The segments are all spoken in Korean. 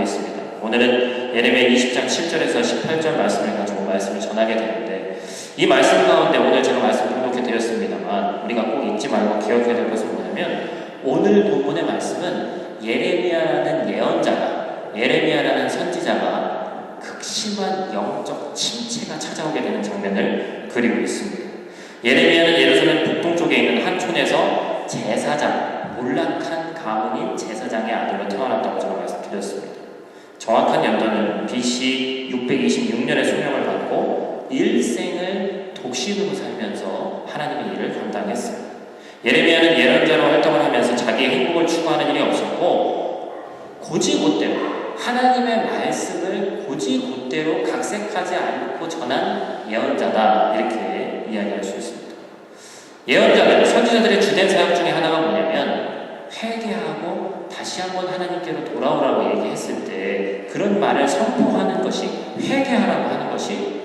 있습니다. 오늘은 예레미야 20장 7절에서 18절 말씀을 가지고 말씀을 전하게 되는데, 이 말씀 가운데 오늘 제가 말씀 공독해 드렸습니다만 우리가 꼭 잊지 말고 기억해야 될 것은 뭐냐면, 오늘 본문의 말씀은 예레미야라는 예언자가, 예레미야라는 선지자가 극심한 영적 침체가 찾아오게 되는 장면을 그리고 있습니다. 예레미야는 예루살렘 북동쪽에 있는 한 촌에서 제사장, 몰락한 가문인 제사장의 아들로 태어났다고 제가 말씀드렸습니다. 정확한 연도는 BC 626년에 수명을 받고 일생을 독신으로 살면서 하나님의 일을 감당했어요. 예레미야는 예언자로 활동을 하면서 자기의 행복을 추구하는 일이 없었고, 곧이곧대로 하나님의 말씀을 곧이곧대로 각색하지 않고 전한 예언자다, 이렇게 이야기할 수 있습니다. 예언자들, 선지자들의 주된 사역 중에 하나가 뭐냐면, 회개하고 다시 한번 하나님께로 돌아오라고 얘기했을 때 그런 말을 선포하는 것이, 회개하라고 하는 것이,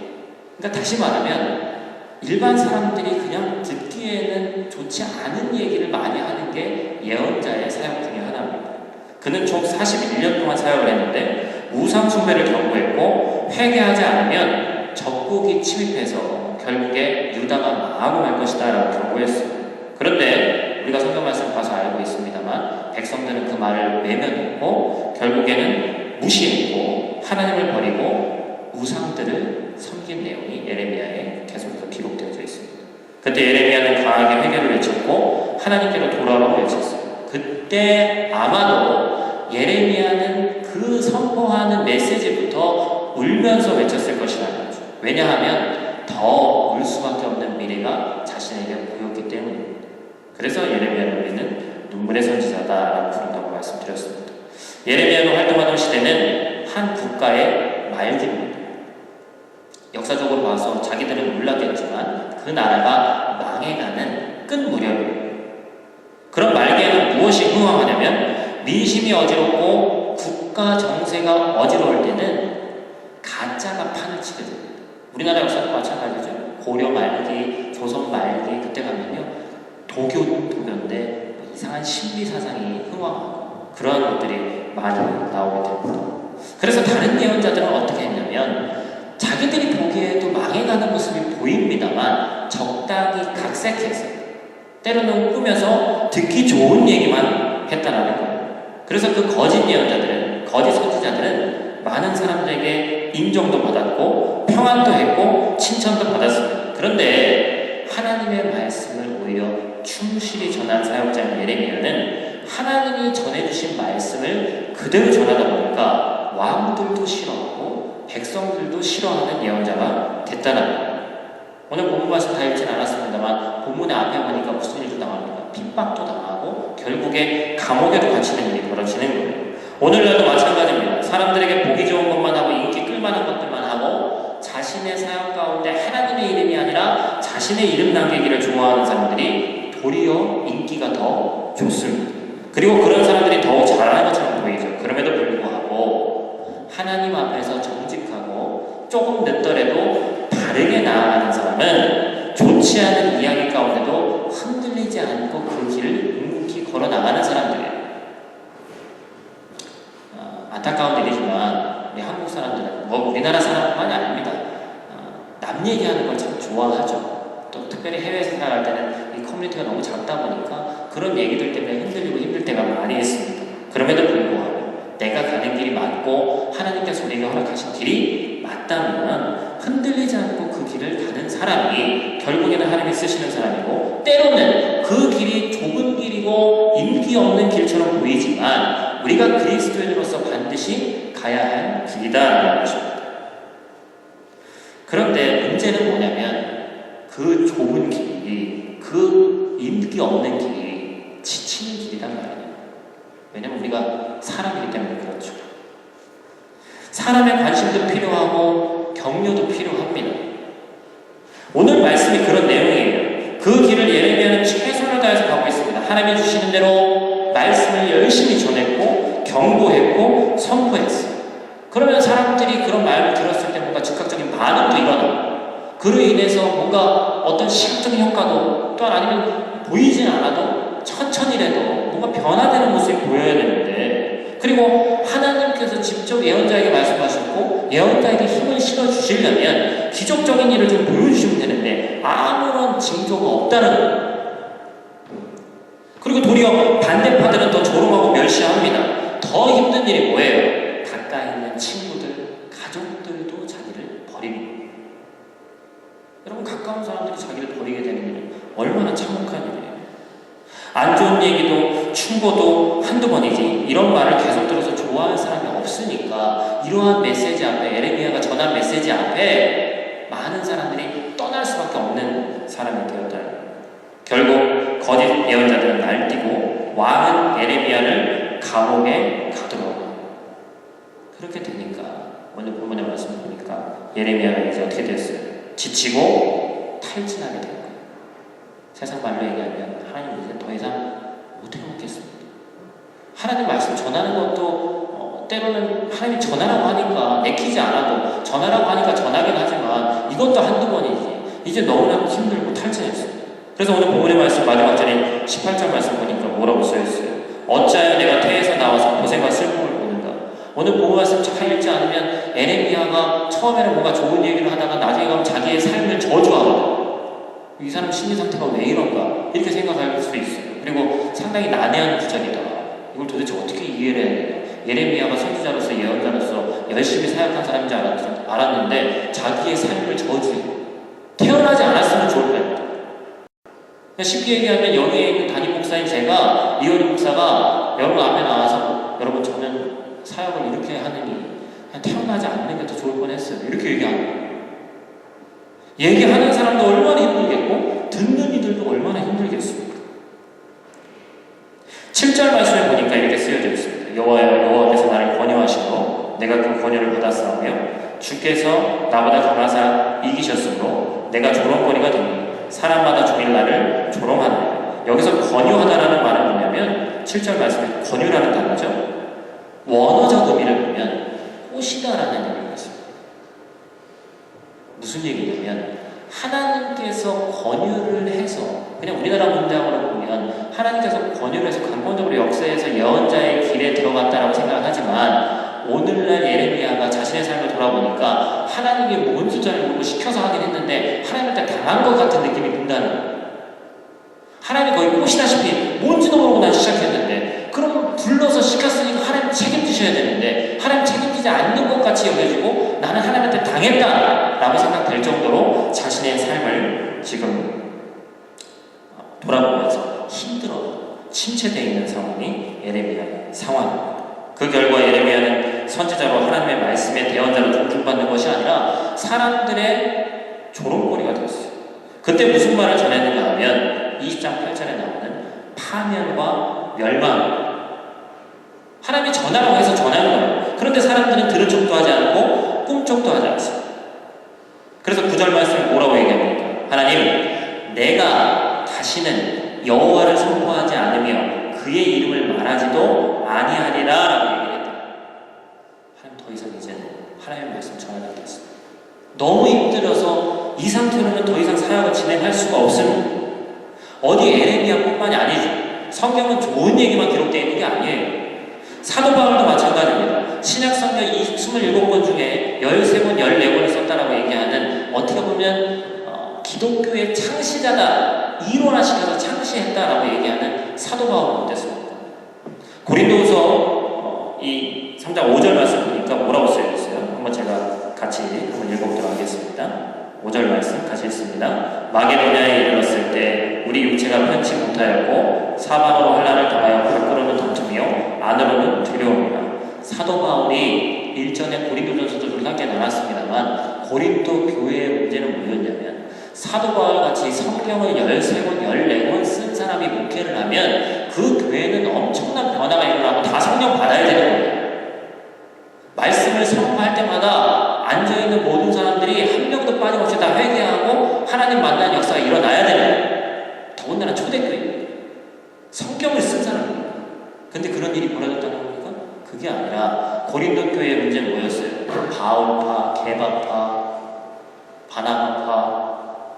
그러니까 다시 말하면 일반 사람들이 그냥 듣기에는 좋지 않은 얘기를 많이 하는 게 예언자의 사역 중에 하나입니다. 그는 총 41년 동안 사역을 했는데 우상 숭배를 경고했고, 회개하지 않으면 적국이 침입해서 결국에 유다가 망하고 말 것이다 라고 경고했어요. 그런데 우리가 성경 말씀 봐서 알고 있습니다만, 백성들은 그 말을 외면했고 결국에는 무시했고 하나님을 버리고 우상들을 섬긴 내용이 예레미야에 계속해서 기록되어져 있습니다. 그때 예레미야는 강하게 회개를 외쳤고 하나님께로 돌아오라고 외쳤어요. 그때 아마도 예레미야는 그 선포하는 메시지부터 울면서 외쳤을 것이라는 거죠. 왜냐하면 더 울 수밖에 없는 미래가 자신에게 보였기 때문입니다. 그래서 예레미야를 우리는 눈물의 선지자다라고 부른다고 말씀드렸습니다. 예레미야가 활동하던 시대는 한 국가의 말기입니다. 역사적으로 봐서 자기들은 몰랐겠지만 그 나라가 망해가는 끝 무렵이에요. 그런 말기에는 무엇이 흥황하냐면, 민심이 어지럽고 국가 정세가 어지러울 때는 가짜가 판을 치게 됩니다. 우리나라 역사도 마찬가지죠. 고려 말기, 조선 말기, 그때 가면요, 도교인데 이상한 신비 사상이 흥황하고 그러한 것들이 많이 나오게 됩니다. 그래서 다른 예언자들은 어떻게 했냐면, 자기들이 보기에도 망해가는 모습이 보입니다만 적당히 각색해서, 때로는 꾸며서 듣기 좋은 얘기만 했다라는 거예요. 그래서 그 거짓 예언자들은, 거짓 선지자들은 많은 사람들에게 인정도 받았고 평안도 했고 칭찬도 받았습니다. 그런데 하나님의 말씀을 오히려 충실히 전한 사역자인 예레미야는 하나님이 전해주신 말씀을 그대로 전하다 보니까 왕들도 싫어하고 백성들도 싫어하는 예언자가 됐다는 거예요. 오늘 본문 말씀 다 읽진 않았습니다만 본문의 앞에 보니까 무슨 일도 당합니까? 핍박도 당하고 결국에 감옥에도 갇히는 일이 벌어지는 거예요. 오늘날도 마찬가지입니다. 사람들에게 보기 좋은 것만 하고 인기 끌만한 것들만 하고 자신의 사역 가운데 하나님의 이름이 아니라 자신의 이름 남기기를 좋아하는 사람들이 도리어 인기가 더 좋습니다. 그리고 그런 사람들이 더욱 잘하는 것처럼 보이죠. 그럼에도 불구하고 하나님 앞에서 정직하고 조금 늦더라도 바르게 나아가는 사람은 좋지 않은 이야기 가운데도 흔들리지 않고 그 길을 묵묵히 걸어나가는 사람들이에요. 안타까운 일이지만 우리 한국 사람들은, 우리나라 사람뿐만이 아닙니다. 남 얘기하는 걸 참 좋아하죠. 또 특별히 해외 생활할 때는 이 커뮤니티가 너무 작다 보니까 그런 얘기들 때문에 흔들리고 힘들 때가 많이 있습니다. 그럼에도 불구하고 내가 가는 길이 맞고 하나님께서 우리에게 허락하신 길이 맞다면 흔들리지 않고 그 길을 가는 사람이 결국에는 하나님이 쓰시는 사람이고, 때로는 그 길이 좁은 길이고 인기 없는 길처럼 보이지만 우리가 그리스도인으로서 반드시 가야 할 길이다라는 것입니다. 그런데 문제는 뭐냐면 그 좁은 길이, 그 인기 없는 길이 지치는 길이란 말이에요. 왜냐면 우리가 사람이기 때문에 그렇죠. 사람의 관심도 필요하고 격려도 필요합니다. 오늘 말씀이 그런 내용이에요. 그 길을 예레미야는 최선을 다해서 가고 있습니다. 하나님이 주시는 대로 말씀을 열심히 전했고 경고했고 선포했어요. 그러면 사람들이 그런 말을 들었을 때 뭔가 즉각적인 반응도 일어나고, 그로 인해서 뭔가 어떤 시각적인 효과도, 또한 아니면 보이진 않아도 천천히라도 뭔가 변화되는 모습이 보여야 되는데, 그리고 하나님께서 직접 직접 예언자에게 말씀하셨고 예언자에게 힘을 실어주시려면 기적적인 일을 좀 보여주시면 되는데 아무런 징조가 없다는 거예요. 그리고 도리어 반대파들은 더 조롱하고 멸시합니다. 더 힘든 일이 뭐예요? 가까이 있는 친구들, 가족들도 자기를 버립니다. 여러분, 가까운 사람들이 자기를 버리게 되는 일은 얼마나 참혹한 일이에요. 안 좋은 얘기도 충고도 한두 번이지 이런 말을 계속 들어서 좋아할 사람이 없으니까 이러한 메시지 앞에, 예레미야가 전한 메시지 앞에 많은 사람들이 떠날 수밖에 없는 사람이 되었다. 결국 거짓 예언자들은 날뛰고 왕은 예레미야를 감옥에 가두어. 그렇게 되니까 오늘 본문의 말씀을 보니까 예레미야가 이제 어떻게 됐어요? 지치고 탈진하게 된 거예요. 세상 말로 얘기하면 하나님 이제 더 이상 못 해먹겠습니다. 하나님 말씀 전하는 것도 때로는 하나님이 전하라고 하니까 내키지 않아도 전하라고 하니까 전하긴 하지만 이것도 한두 번이지 이제 너무나 힘들고 탈진했습니다. 그래서 오늘 본문의 말씀 마지막 절인 18절 말씀 보니까 뭐라고 써있어요? 어찌하여 내가 태에서 나와서 고생과 슬픔을 보는가? 오늘 본문 말씀 잘 읽지 않으면 예레미야가 처음에는 뭔가 좋은 얘기를 하다가 나중에 가면 자기의 삶을 저주하거든. 이 사람 심리 상태가 왜 이런가? 이렇게 생각할 수도 있어요. 그리고 상당히 난해한 구절이다. 이걸 도대체 어떻게 이해를 해야 되나? 예레미야가 선지자로서 예언자로서 열심히 사역한 사람인지 알았는데 자기의 삶을 저주해. 태어나지 않았으면 좋을 뻔했다. 쉽게 얘기하면 여기에 있는 담임 목사인 제가, 이현희 목사가 여러분 앞에 나와서 여러분 저는 사역을 이렇게 하느니 그냥 태어나지 않는 게 더 좋을 뻔했어요. 이렇게 얘기하는 거예요. 얘기하는 사람도 얼마나 힘들겠고 듣는 이들도 얼마나 힘들겠습니까? 7절 말씀에 보니까 이렇게 쓰여져 있습니다. 여호와께서 나를 권유하시고 내가 그 권유를 받았사오며 주께서 나보다 강하사 이기셨으므로 내가 조롱거리가 되니 사람마다 종일 나를 조롱하나요. 여기서 권유하다라는 말은 뭐냐면 7절 말씀에 권유라는 단어죠. 원어적 의미를 보면 꼬시다라는 의미가 있습니다. 무슨 얘기냐면 하나님께서 권유를 해서 그냥 우리나라 문장으로 보면 하나님께서 권유를 해서 근본적으로 역사에서 예언자의 길에 들어갔다라고 생각을 하지만 오늘날 예레미야가 자신의 삶을 돌아보니까 하나님이 뭔 숫자를 모르고 시켜서 하긴 했는데 하나님한테 당한 것 같은 느낌이 든다는 거예요. 하나님이 거의 꼬시다시피 뭔지도 모르고 난 시작했는데 그럼 불러서 시켰으니까 하나님 책임지셔야 되는데 하나님 책임지지 않는 것 같이 여겨지고 나는 하나님한테 당했다라고 생각될 정도로 자신의 삶을 지금 돌아보면서 힘들어 침체되어 있는 상황이 예레미야의 상황입니다. 그 결과 예레미야는 선지자로 하나님의 말씀의 대언자로 존중받는 것이 아니라 사람들의 조롱거리가 되었어요. 그때 무슨 말을 전했는가 하면 20장 8절에 나오는 파멸과 멸망. 하나님이 전하라고 해서 전하는 거예요. 그런데 사람들은 들은 척도 하지 않고 꿈쩍도 하지 않습니다. 그래서 9절 말씀에 뭐라고 얘기합니까? 하나님, 내가 다시는 여호와를 선포하지 않으며 그의 이름을 말하지도 아니하리라 라고 얘기했다. 하나님 더 이상 이제는 하나님의 말씀 전하지 않겠습니다. 너무 힘들어서 이 상태로는 더 이상 사역을 진행할 수가 없습니다. 어디 예레미야뿐만이 아니죠. 성경은 좋은 얘기만 기록되어 있는 게 아니에요. 사도 바울도 마찬가지입니다. 신약성경 27권 중에 13권, 14권을 썼다라고 얘기하는 어떻게 보면 기독교의 창시자다, 이론화시켜서 창시했다라고 얘기하는 사도 바울은 어땠습니까? 고린도후서 이 3장 5절 말씀 보니까 뭐라고 쓰여있어요? 한번 제가 같이 한번 읽어보도록 하겠습니다. 5절 말씀 같이 읽습니다. 마게도냐에 이르렀을 때 우리 육체가 편치 못하였고 사방으로 환난을 당하여 밖으로는 덮으며 안으로는 두려움이라. 사도 바울이 일전에 고린도전서를 함께 나눴습니다만 고린도 교회의 문제는 뭐였냐면 사도 바울같이 성경을 13권, 14권 쓴 사람이 목회를 하면 그 교회는 엄청난 변화가 일어나고 다 성령 받아야 되는 거예요. 말씀을 선포할 때마다 앉아있는 모든 사람들이 한 명도 빠짐없이 다 회개하고 하나님 만나는 역사가 일어나야 되는 거예요. 더군다나 초대교회입니다. 성경을 쓴 사람입니다. 근데 그런 일이 벌어졌다는 겁니까? 그게 아니라 고린도 교회의 문제는 뭐였어요? 바울파, 게바파, 바나바파,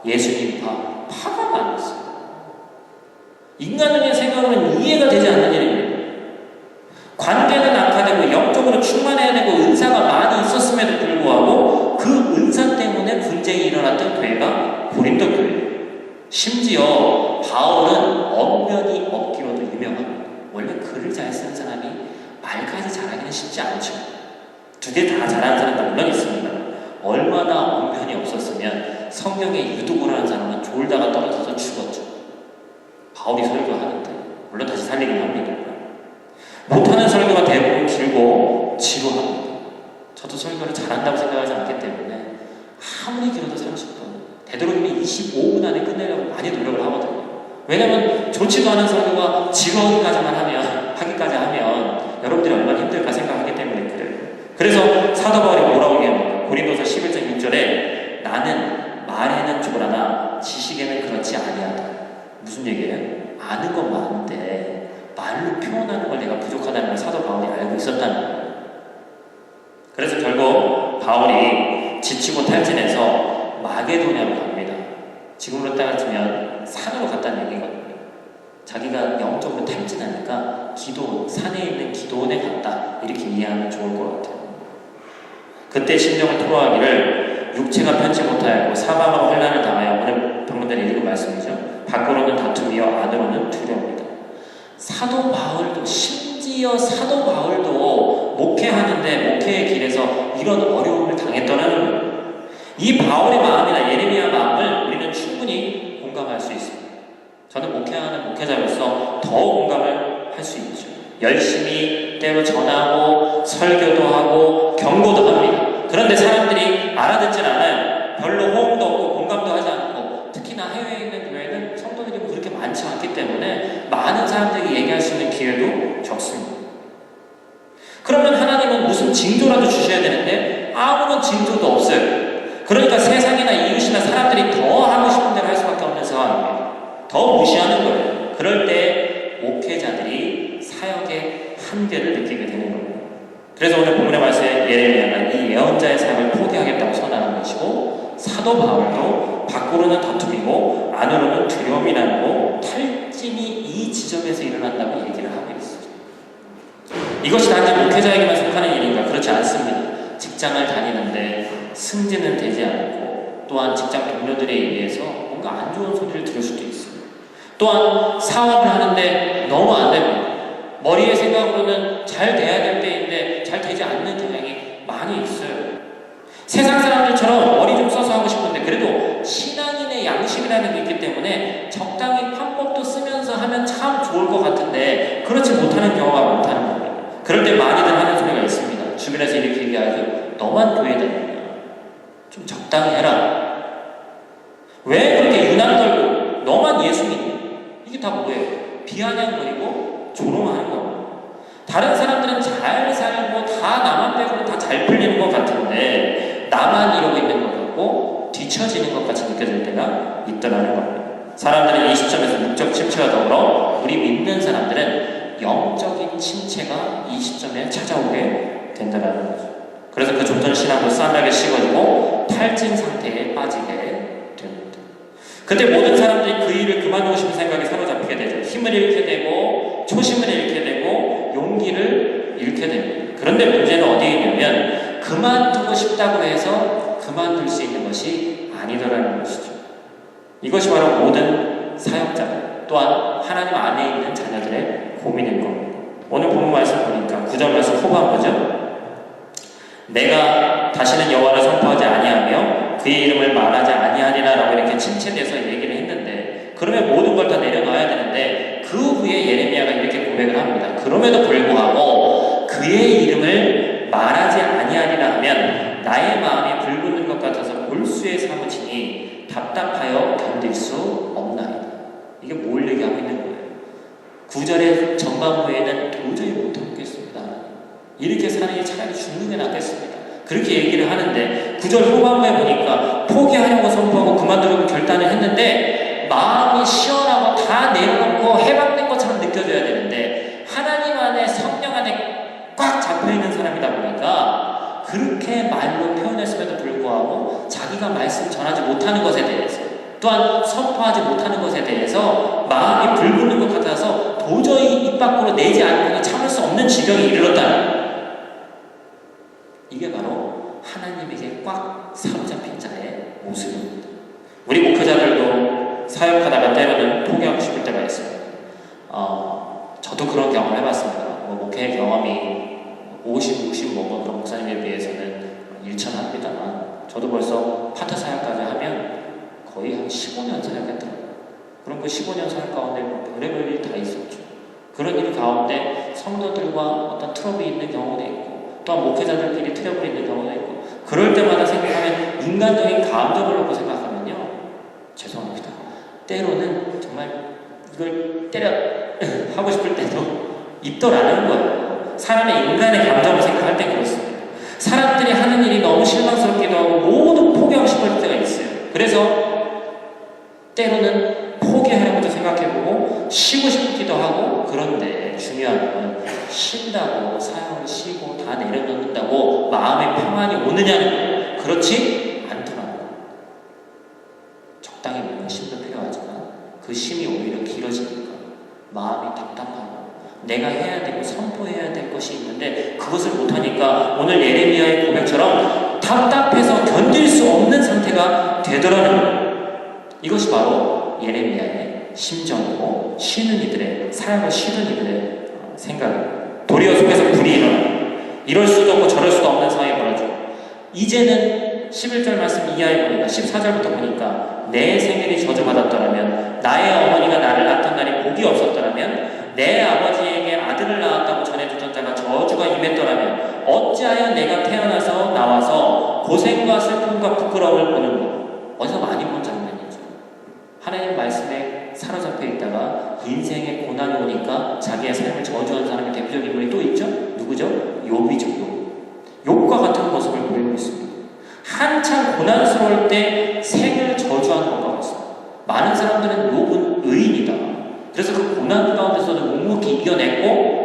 예수님파, 파가 많았어요. 인간적인 생각으로는 이해가 되지 않는 일입니다. 관계는 악화되고 영적 영적으로 충만해야 되고 은사가 많이 있었음에도 불구하고 그 은사 때문에 분쟁이 일어났던 교회가 고린도 교회예요. 심지어 바울은 언면이 없기로도 유명합니다. 원래 글을 잘 쓰는 사람이 말까지 잘하기는 쉽지 않죠. 두 개 다 잘하는 사람도 물론 있습니다. 얼마나 언면이 없었으면 성경에 유두고를 하는 사람은 졸다가 떨어져서 죽었죠. 바울이 설교하는데 물론 다시 살리긴 합니다. 못하는 설교가 대부분 길고 지루합니다. 저도 설교를 잘한다고 생각하지 않기 때문에 아무리 길어도 30분, 되도록이면 25분 안에 끝내려고 많이 노력을 하거든요. 왜냐면 좋지도 않은 설교가 지루하기까지만 하면 여러분들이 얼마나 힘들까 생각하기 때문에 그래요. 그래서 사도 바울이 뭐라고 얘기합니까? 고린도서 11장 6절에 나는 말에는 조라나 지식에는 그렇지 아니하다. 무슨 얘기예요? 아는 건 많은데 말로 표현하는 걸 내가 부족하다는 걸 사도 바울이 알고 있었다는 거예요. 그래서 결국 바울이 지치고 탈진해서 마게도냐로 갑니다. 지금으로 따지면 산으로 갔다는 얘기거든요. 자기가 영적으로 탈진하니까 기도원, 산에 있는 기도원에 갔다. 이렇게 이해하면 좋을 것 같아요. 그때 심정을 토로하기를 육체가 편치 못하였고 사방으로 혼란을 당하여 오늘 방문단에 읽은 말씀이죠. 밖으로는 다툼이요 안으로는 두려움이다. 사도 바울도 심지어 사도 바울도 목회하는데 목회의 길에서 이런 어려움을 당했더라는 거예요. 이 바울의 마음이나 예레미야 마음을 우리는 충분히 공감할 수 있습니다. 저는 목회하는 목회자로서 더 공감을 할 수 있죠. 열심히 때로 전하고 설교도 하고 경고도 합니다. 그런데 사람들이 알아듣질 않아요. 별로 호응도 없고 공감도 하지 않고 특히나 해외에 있는 교회는 성도들이 그렇게 많지 않기 때문에 많은 사람들에게 얘기할 수 있는 기회도 적습니다. 그러면 하나님은 무슨 징조라도 주셔야 되는데 아무런 징조도 없어요. 그러니까 세상이나 이웃이나 사람들이 더 하고 싶은 대로 할 수밖에 없는 상황입니다. 더 무시하는 거예요. 그럴 때 목회자들이 사역의 한계를 느끼게 되는 겁니다. 그래서 오늘 본문의 말씀에 예레미야가 이 예언자의 삶을 포기하겠다고 선언하는 것이고 사도 바울도 밖으로는 다툼이고 안으로는 두려움이 나고 탈진이 이 지점에서 일어난다고 얘기를 하고 있어요. 이것이 단지 목회자에게만 속하는 일인가? 그렇지 않습니다. 직장을 다니는데 승진은 되지 않고 또한 직장 동료들에 의해서 뭔가 안 좋은 소리를 들을 수도 있어요. 또한 사업을 하는데 너무 안 됩니다. 머리의 생각으로는 잘 돼야 될 때인데 잘 되지 않는 경향이 많이 있어요. 세상 사람들처럼 머리 좀 써서 하고 싶은데 그래도 신앙인의 양심이라는 게 있기 때문에 적당히 편법도 쓰면서 하면 참 좋을 것 같은데 그렇지 못하는 경우가 많다는 겁니다. 그럴 때 많이들 하는 소리가 있습니다. 주변에서 이렇게 얘기하죠. 너만 교회 다니냐? 좀 적당히 해라. 왜 그렇게 유난 떨고 너만 예수 믿냐? 이게 다 뭐예요? 비아냥거리고 조롱하는 겁니다. 다른 사람들은 잘 살고 다 나만 빼고는 다 잘 풀리는 것 같은데 나만 이러고 있는 것 같고 뒤처지는 것 같이 느껴질 때가 있더라는 겁니다. 사람들은 이 시점에서 육적 침체와 더불어 우리 믿는 사람들은 영적인 침체가 이 시점에 찾아오게 된다는 거죠. 그래서 그 좋던 신앙도 싸늘하게 식어지고 탈진 상태에 빠지게 됩니다. 그때 모든 사람들이 그 일을 그만두고 싶은 생각에 사로잡히게 되죠. 힘을 잃게 되고 초심을 잃게 되고 용기를 잃게 됩니다. 그런데 문제는 어디에 있냐면 그만두고 싶다고 해서 그만둘 수 있는 것이 아니더라는 것이죠. 이것이 바로 모든 사역자 또한 하나님 안에 있는 자녀들의 고민인 겁니다. 오늘 본문 말씀 보니까 9절 말씀 후반부죠. 내가 다시는 여호와를 선포하지 아니하며 그의 이름을 말하지 아니하리라 라고 이렇게 침체돼서 얘기를 했는데 그러면 모든 걸 다 내려놔야 되는데 그 후에 예레미야가 이렇게 고백을 합니다. 그럼에도 불구하고 그의 이름을 말하지 아니하리라 하면 나의 마음이 불붙는 것 같아서 골수에 사무치니 답답하여 견딜 수 없나이다. 이게 뭘 얘기하고 있는 거예요? 9절의 전반부에는 도저히 못 참겠습니다. 이렇게 사는 게 차라리 죽는 게 낫겠습니다. 그렇게 얘기를 하는데 9절 후반부에 보니까 포기하려고 선포하고 그만두려고 결단을 했는데 마음이 시원하고 다 내려놓고 해방된 것처럼 느껴져야 되는데 하나님 안에 성령 안에 꽉 잡혀있는 사람이다 보니까 그렇게 말로 표현했음에도 불구하고 자기가 말씀 전하지 못하는 것에 대해서 또한 선포하지 못하는 것에 대해서 마음이 불붙는 것 같아서 도저히 입 밖으로 내지 않고 참을 수 없는 지경에 이르렀다는 거예요. 이게 바로 하나님에게 꽉 사로잡힌 자의 모습입니다. 우리 목회자들도 사역하다가 때로는 포기하고 싶을 때가 있어요. 저도 그런 경험을 해봤습니다. 목회 경험이 50, 60 먹은 그런 목사님에 비해서는 일천합니다만 저도 벌써 파트 사역까지 하면 거의 한 15년 사역했더라고요. 그럼 그 15년 사역 가운데 별의별 일이 다 있었죠. 그런 일 가운데 성도들과 어떤 트러블이 있는 경우도 있고 또한 목회자들끼리 트러블이 있는 경우도 있고 그럴 때마다 생각하면 인간적인 감정을 놓고 생각하면요. 죄송합니다. 때로는 정말 이걸 때려 하고 싶을 때도 있더라는 거예요. 사람의 인간의 감정을 생각할 때 그렇습니다. 사람들이 하는 일이 너무 실망스럽기도 하고 모두 포기하고 싶을 때가 있어요. 그래서 때로는 포기하려고도 생각해보고 쉬고 싶기도 하고 그런데 중요한 건 쉰다고 사역을 쉬고 다 내려놓는다고 마음의 평안이 오느냐는 거예요. 그렇지 않더라고요. 적당히 물론 쉼도 필요하지만 그 쉼이 오히려 길어지니까 마음이 답답하고 내가 해야 되고 선포해야 될 것이 있는데 그것을 못하니까 오늘 예레미야의 고백처럼 답답해서 견딜 수 없는 상태가 되더라는 거예요. 이것이 바로 예레미야의 심정이고 쉬는 이들의 사역을 쉬는 이들의 생각입니다. 도리어 속에서 불이 일어나 이럴 수도 없고 저럴 수도 없는 상황이 벌어지고 이제는 11절 말씀 이하에 보니까 14절부터 보니까 내 생일이 저주받았더라면 나의 어머니가 나를 낳던 날이 복이 없었더라면 내 아버지에게 아들을 낳았다고 전해주던 자가 저주가 임했더라면 어찌하여 내가 태어나서 나와서 고생과 슬픔과 부끄러움을 보는 것 어디서 많이 본 장면이죠. 하나님 말씀에 사로잡혀 있다가 인생의 고난이 오니까 자기의 삶을 저주한 사람의 대표적인 인물이 또 있죠. 누구죠? 욥이죠. 욥과 같은 모습을 보이고 있습니다. 한참 고난스러울 때 생을 저주한 것과 같습니다. 많은 사람들은 욥은 의인이다. 그래서 그 고난 가운데서도 묵묵히 이겨냈고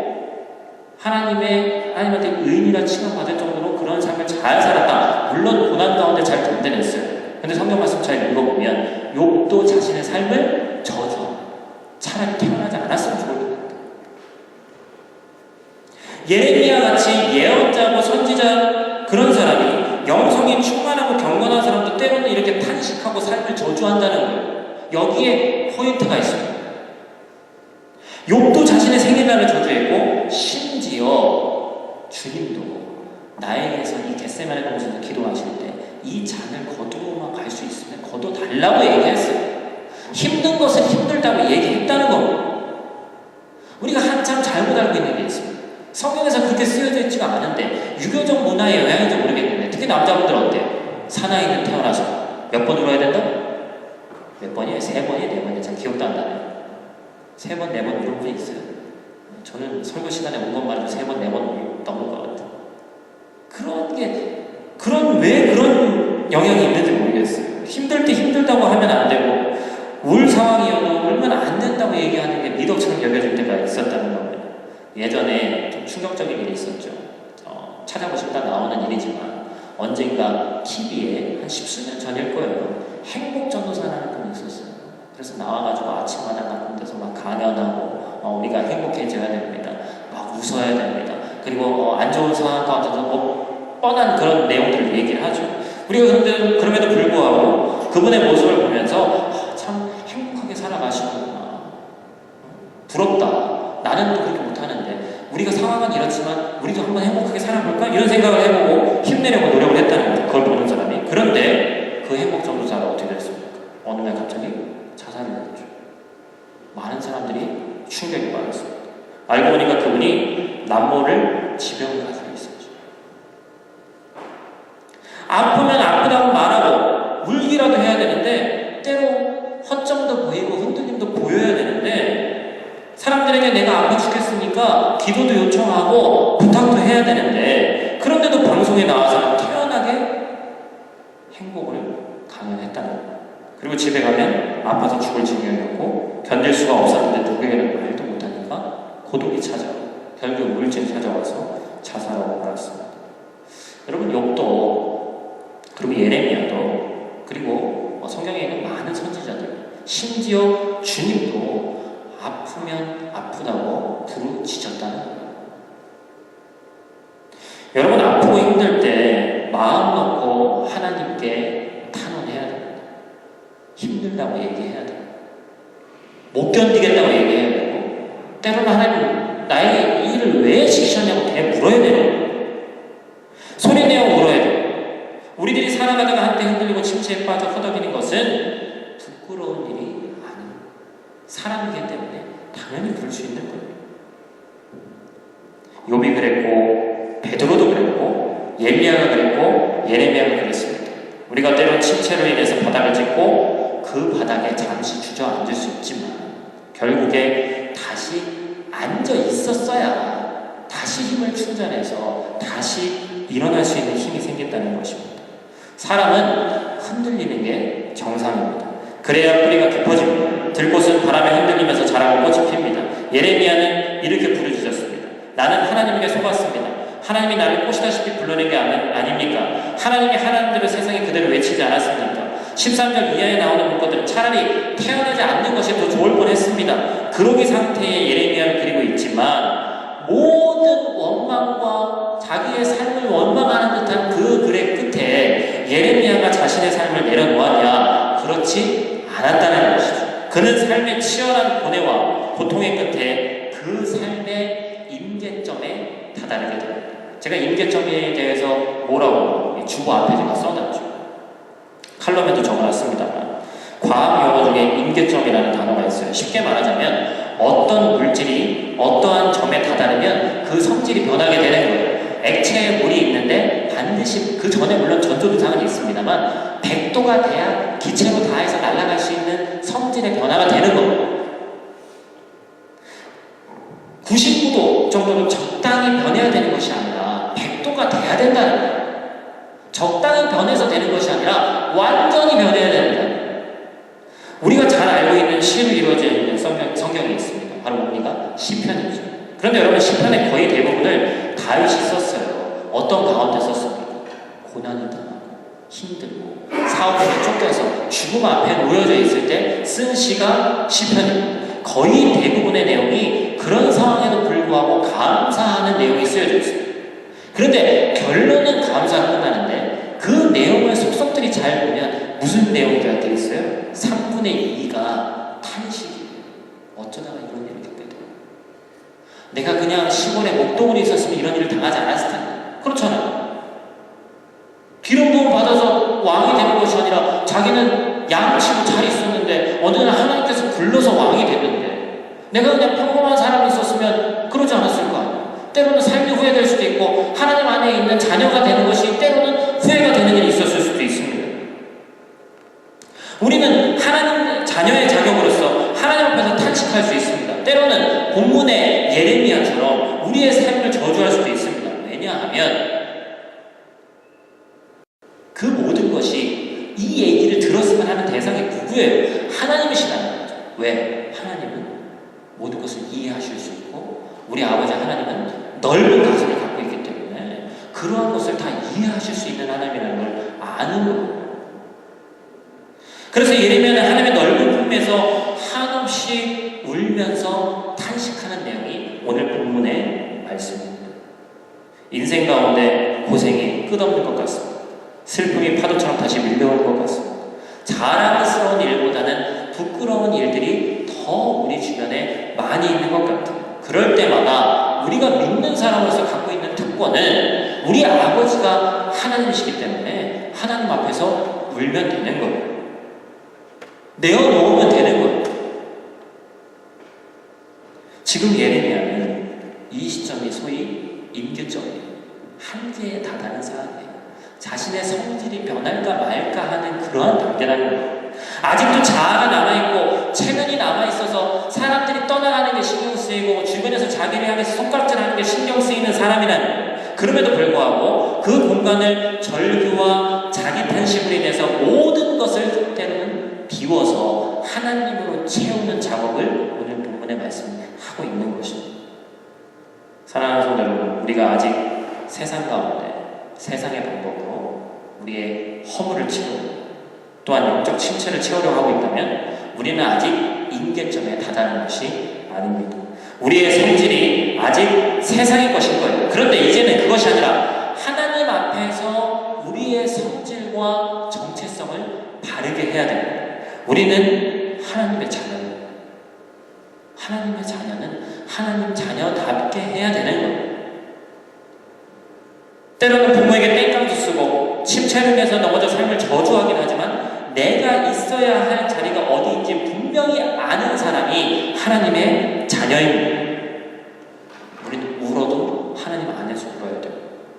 하나님한테 의인이라 칭함받을 정도로 그런 삶을 잘 살았다. 물론 고난 가운데 잘 견뎌냈어요. 근데 성경 말씀 잘 읽어보면 욥도 자신의 삶을 저주합니다. 차라리 태어나지 않았으면 좋을 것 같다. 예레미야 같이 예언자고 선지자 그런 사람이 영성이 충만하고 경건한 사람도 때로는 이렇게 탄식하고 삶을 저주한다는 거예요. 여기에 포인트가 있습니다. 욥도 자신의 생일날을 저주했고 심지어 주님도 나에게서 이 겟세마네 동산에서 기도하실 때 이 잔을 거두어만 갈 수 있으면 거둬달라고 얘기했어요. 힘든 것을 힘들다고 얘기했다는 겁니다. 우리가 한참 잘못 알고 있는 게 있습니다. 성경에서 그렇게 쓰여져 있지가 않은데 유교적 문화의 영향인지 모르겠는데 특히 남자분들 어때요? 사나이는 태어나서 몇 번 울어야 된다? 몇 번이에요? 3번이에요? 4번이에요? 잘 기억도 안 나네요. 3번, 4번 이런 분 있어요. 저는 설교 시간에 온 것만 해도 3번, 4번 넘을 것 같아요. 왜 그런 영향이 있는지 모르겠어요. 힘들 때 힘들다고 하면 안 되고, 울 상황이어도 울면 안 된다고 얘기하는 게 미덕처럼 여겨질 때가 있었다는 겁니다. 예전에 좀 충격적인 일이 있었죠. 찾아보시다 나오는 일이지만, 언젠가 TV에 한 10수년 전일 거예요. 행복전도사라는 분이 있었어요. 그래서 나와가지고 아침마다 같은 데서 막 강연하고 우리가 행복해져야 됩니다. 막 웃어야 됩니다. 그리고 안 좋은 상황 가운데서 뻔한 그런 내용들을 얘기를 하죠. 우리가 그럼에도 불구하고 그분의 모습을 보면서 참 행복하게 살아가시는구나. 부럽다. 나는 또 그렇게 못하는데 우리가 상황은 이렇지만 우리도 한번 행복하게 살아볼까? 이런 생각을 해보고 힘내려고 노력을 했다는 거예요. 그걸 보는 사람이. 그런데 그 행복전도사가 어떻게 됐습니까? 어느 날 갑자기 자살을 했죠. 많은 사람들이 충격을 받았습니다. 알고 보니까 그분이 남모를 지병을 가지고 있었죠. 아프면 아프다고 말하고 울기라도 해야 되는데 때로 허점도 보이고 흔들림도 보여야 되는데 사람들에게 내가 아파 죽겠으니까 기도도 요청하고 부탁도 해야 되는데 그런데도 방송에 나와서 태연하게 행복을 강연했다는 거예요. 그리고 집에 가면 아파서 죽을 지경이었고 견딜 수가 없었는데 누구에게는 말도 못하니까 고독이 찾아오고 결국 우울증이 찾아와서 자살하고 말았습니다. 여러분 욥도 그리고 예레미야도 그리고 성경에 있는 많은 선지자들 심지어 주님도 아프면 아프다고 부르짖었다는 거예요. 여러분 아프고 힘들 때 하나님께 탄원해야 됩니다. 힘들다고 얘기해야 돼요. 못 견디겠다고 얘기해야 되고, 때로는 하나님 나에게 이 일을 왜 시키셨냐고 물어야 돼요. 소리내어 물어야 돼요. 우리들이 살아가다가 한때 흔들리고 침체에 빠져 허덕이는 것은 부끄러운 일이 아닙니다. 사람이기 때문에 당연히 그럴 수 있는 거예요. 욥이 그랬고, 베드로도 그랬고, 예레미야가 그랬고, 예레미야가 그랬습니다. 우리가 때로 침체로 인해서 바닥을 짚고 그 바닥에 잠시 주저앉을 수 있지만 결국에 다시 앉아 있었어야 다시 힘을 충전해서 다시 일어날 수 있는 힘이 생긴다는 것입니다. 사람은 흔들리는 게 정상입니다. 그래야 뿌리가 깊어집니다. 들꽃은 바람에 흔들리면서 자라고 꽃이 핍니다. 예레미야는 이렇게 부르짖었습니다. 나는 하나님에게 속았습니다. 하나님이 나를 꽃이다시피 불러낸 게 아닙니까? 하나님이 하나님대로 세상에 그대로 외치지 않았습니까? 13절 이하에 나오는 문구들은 차라리 태어나지 않는 것이 더 좋을 뻔했습니다. 그러기 상태의 예레미야를 그리고 있지만 모든 원망과 자기의 삶을 원망하는 듯한 그 글의 끝에 예레미야가 자신의 삶을 내려놓았냐? 그렇지 않았다는 것이죠. 그는 삶의 치열한 고뇌와 고통의 끝에 그 삶의 임계점에 다다르게 됩니다. 제가 임계점에 대해서 뭐라고 주보 앞에 제가 써놨죠. 칼럼에도 적어놨습니다만 과학 용어 중에 임계점이라는 단어가 있어요. 쉽게 말하자면 어떤 물질이 어떠한 점에 다다르면 그 성질이 변하게 되는 거예요. 액체에 물이 있는데 반드시 그 전에 물론 전조도상은 있습니다만 100도가 돼야 기체로 다해서 날아갈 수 있는 성질의 변화가 되는 거예요. 99도 정도로 적당히 변해야 되는 것이 아니라 100도가 돼야 된다는 거예요. 적당히 변해서 되는 것이 아니라 완전히 변해야 된다. 우리가 잘 알고 있는 시로 이루어져 있는 성경이 있습니다. 바로 뭡니까? 시편이죠. 그런데 여러분 시편의 거의 대부분을 다윗이 썼어요. 어떤 가운데 썼습니까? 고난이 당하고 힘들고 사업에 쫓겨서 죽음 앞에 놓여져 있을 때 쓴 시가 시편입니다. 거의 대부분의 내용이 그런 상황에도 불구하고 감사하는 내용이 쓰여져 있습니다. 그런데 결론은 감사가 끝나는데 그 내용을 속속들이 잘 보면 무슨 내용이 되어 있어요? 3분의 2가 탄식이에요. 어쩌다가 이런 일을 겪게 돼요. 내가 그냥 시골에 목동으로 있었으면 이런 일을 당하지 않았을 텐데. 그렇잖아요. 기름 부음 받아서 왕이 되는 것이 아니라 자기는 양치고 잘 있었는데 어느 날 하나님께서 불러서 왕이 됐는데 내가 그냥 평범한 사람이 있었으면 그러지 않았을 거 아니에요. 때로는 삶이 후회될 수도 있고 하나님 안에 있는 자녀가 되는 것이 때로는 후회가 되는 일이 있었을 수도 있습니다. 우리는 하나님 자녀의 자격으로서 하나님 앞에서 탄식할 수 있습니다. 때로는 본문의 예레미야처럼 우리의 삶을 저주할 수도 있습니다. 왜냐하면 그 모든 것이 이 얘기를 들었으면 하는 대상이 누구예요? 하나님이시라는 거죠. 왜? 하나님은 모든 것을 이해하실 수 있고 우리 아버지 하나님은 넓은 가슴을 갖고 있기 때문에 그러한 것을 다 이해하실 수 있는 하나님이라는 걸 아는 거예요. 그래서 예레미야는 하나님의 넓은 품에서 한없이 울면서 탄식하는 내용이 오늘 본문의 말씀입니다. 인생 가운데 고생이 끝없는 것 같습니다. 슬픔이 파도처럼 다시 밀려올 것 같습니다. 자랑스러운 일보다는 부끄러운 일들이 더 우리 주변에 많이 있는 것 같아요. 그럴 때마다 우리가 믿는 사람으로서 갖고 있는 특권은 우리 아버지가 하나님이시기 때문에 하나님 앞에서 울면 되는 거예요. 내어놓으면 되는 거예요. 지금 예레미야는 이 시점이 소위 임계점이에요. 한계에 다다른 사람이에요. 자신의 성질이 변할까 말까 하는 그러한 단계라는 거예요. 아직도 자아가 남아있고 체면이 남아있어서 사람들이 떠나가는 게 신경 쓰이고 주변에서 자기를 향해서 손가락질하는 게 신경 쓰이는 사람이라는 거예요. 그럼에도 불구하고 그 공간을 절규와 자기 탄식으로 인해서 모든 것을 때로는 비워서 하나님으로 채우는 작업을 오늘 본문의 말씀을 하고 있는 것입니다. 사랑하는 성도 여러분, 우리가 아직 세상 가운데 세상의 방법으로 우리의 허물을 채우고 또한 영적 침체를 채우려고 하고 있다면 우리는 아직 임계점에 다다른 것이 아닙니다. 우리의 성질이 아직 세상의 것인 거예요. 그런데 이제는 그것이 아니라 하나님 앞에서 우리의 성질과 실체와 정체성을 바르게 해야 됩니다. 우리는 하나님의 자녀예요. 하나님의 자녀는 하나님 자녀답게 해야 되는 거예요. 때로는 부모에게 땡깡도 쓰고 침체를 내서 넘어져 삶을 저주하긴 하지만 내가 있어야 할 자리가 어디인지 분명히 아는 사람이 하나님의 자녀입니다. 우리는 울어도 하나님 안에서 울어야 돼요.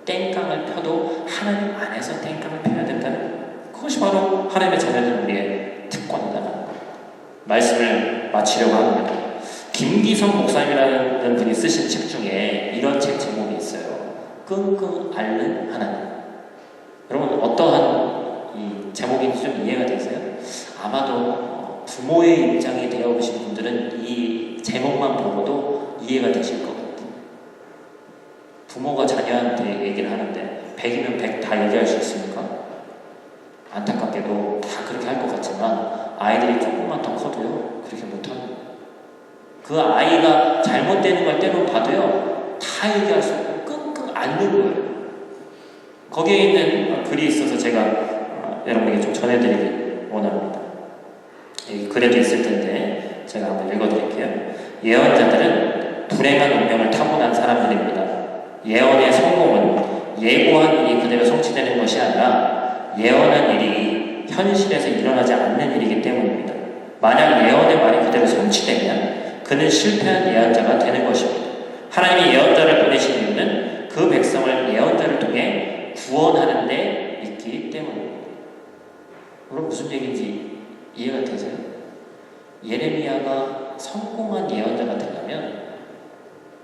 땡깡을 펴도 하나님 안에서 땡깡을 펴야 된다는 거예요. 그것이 바로 하나님의 자녀들은 우리의 특권이다라는 거예요. 말씀을 마치려고 합니다. 김기성 목사님이라는 분이 쓰신 책 중에 이런 책 제목이 있어요. 끙끙 앓는 하나님. 여러분 어떠한 이 제목인지 좀 이해가 되세요? 아마도 부모의 입장이 되어보신 분들은 이 제목만 보고도 이해가 되실 것 같아요. 부모가 자녀한테 얘기를 하는데 100이면 100 다 얘기할 수 있습니까? 안타깝게도 다 그렇게 할 것 같지만 아이들이 조금만 더 커도요 그렇게 못합니다. 그 아이가 잘못되는 걸 때로 봐도요 다 얘기할 수 없고 끙끙 앓는 거예요. 거기에 있는 글이 있어서 제가 여러분에게 좀 전해드리기 원합니다. 이 글에도 있을 텐데 제가 한번 읽어드릴게요. 예언자들은 불행한 운명을 타고난 사람들입니다. 예언의 성공은 예고한 일이 그대로 성취되는 것이 아니라 예언한 일이 현실에서 일어나지 않는 일이기 때문입니다. 만약 예언의 말이 그대로 성취되면 그는 실패한 예언자가 되는 것입니다. 하나님이 예언자를 보내신 이유는 그 백성을 예언자를 통해 구원하는 데 있기 때문입니다. 물론 무슨 얘기인지 이해가 되세요? 예레미야가 성공한 예언자가 되려면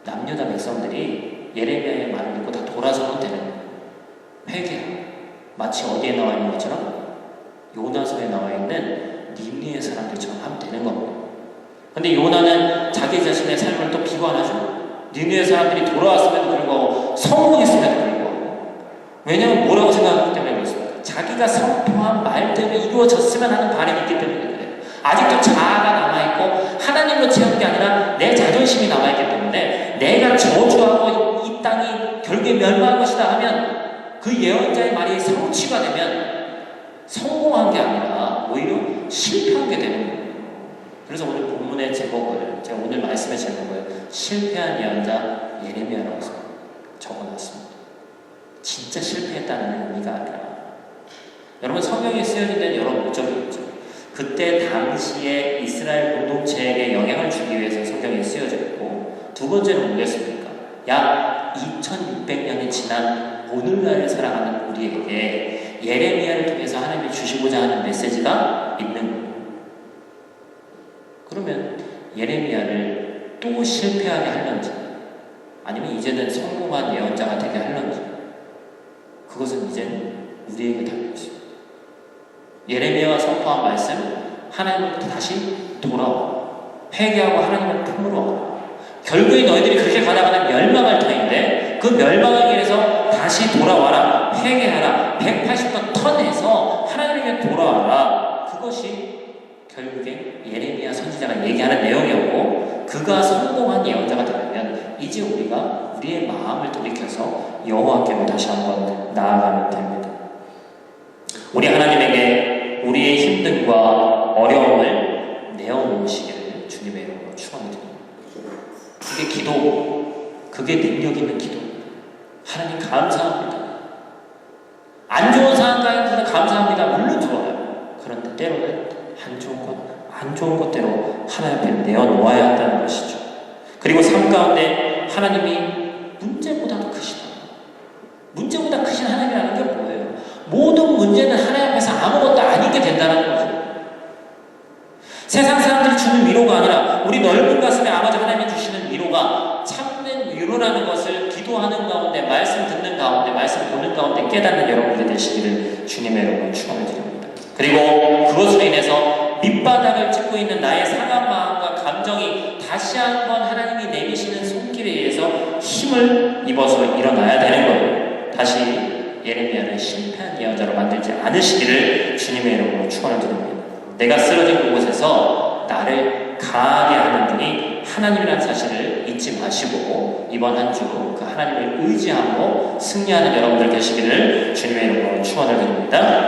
남유다 백성들이 예레미야의 말을 듣고 다 돌아서면 되는 거예요. 회개하고 마치 어디에 나와 있는 것처럼 요나서에 나와 있는 니느웨 사람들처럼 하면 되는 겁니다. 근데 요나는 자기 자신의 삶을 또 비관하죠. 니느웨 사람들이 돌아왔음에도 불구하고 성공했음에도 불구하고 왜냐하면 뭐라고 생각하기 때문에 그렇습니까? 자기가 선포한 말대로 이루어졌으면 하는 바람이 있기 때문에 그래요. 아직도 자아가 남아있고 하나님으로 채운 게 아니라 내 자존심이 남아있기 때문에 내가 저주하고 이 땅이 결국에 멸망할 것이다 하면 그 예언자의 말이 성취가 되면 성공한 게 아니라 오히려 실패한 게 되는 거예요. 그래서 오늘 본문의 제목을 제가 오늘 말씀의 제목을 실패한 예언자 예레미야라고 적어놨습니다. 진짜 실패했다는 의미가 아니라 여러분 성경에 쓰여진 데는 여러 목적이 있죠. 그때 당시에 이스라엘 공동체에게 영향을 주기 위해서 성경이 쓰여져 있고 두 번째는 뭐겠습니까? 약 2600년이 지난 오늘날을 살아가는 우리에게 예레미야를 통해서 하나님이 주시고자 하는 메시지가 있는 거예요. 그러면 예레미야를 또 실패하게 할런지 아니면 이제는 성공한 예언자가 되게 할런지 그것은 이제는 우리에게 달려있습니다. 예레미야가 선포한 말씀 하나님으로부터 다시 돌아와 회개하고 하나님의 품으로 와라. 결국에 너희들이 그렇게 가다가는 멸망할 터인데 그 멸망의 길에서 다시 돌아와라. 회개하라. 180도 턴해서 하나님에게 돌아와라. 그것이 결국에 예레미야 선지자가 얘기하는 내용이었고 그가 성공한 예언자가 되려면 이제 우리가 우리의 마음을 돌이켜서 여호와께로 다시 한번 나아가면 됩니다. 우리 하나님에게 우리의 힘듦과 어려움을 내어놓으시기를 주님의 이름으로 축원드립니다. 그게 기도고 그게 능력 있는 기도입니다. 하나님 감사합니다. 안 좋은 상황 가운데 감사합니다. 물론 좋아요. 그런데 때로는 안 좋은 것대로 하나님 앞에 내어놓아야 한다는 것이죠. 그리고 삶 가운데 하나님이 문제보다도 크시다. 문제보다 크신 하나님이라는 게 뭐예요? 모든 문제는 하나님 앞에서 아무것도 아닌 게 된다는 거죠. 세상 사람들이 주는 위로가 아니라 우리 넓은 가슴에 아버지 하나님이 주시는 위로가 참된 위로라는 것을 기도하는 가운데 말씀 듣는 가운데 말씀 보는 가운데 깨닫는 여러분들 되시기를 주님의 이름으로 축원을 드립니다. 그리고 그것으로 인해서 밑바닥을 찍고 있는 나의 상한 마음과 감정이 다시 한번 하나님이 내미시는 손길에 의해서 힘을 입어서 일어나야 되는 거예요. 다시 예레미야를 실패한 예언자로 만들지 않으시기를 주님의 이름으로 축원을 드립니다. 내가 쓰러진 그곳에서 나를 강하게 하는 분이 하나님이라는 사실을 잊지 마시고 이번 한 주 그 하나님을 의지하고 승리하는 여러분들 되시기를 주님의 이름으로 축원을 드립니다.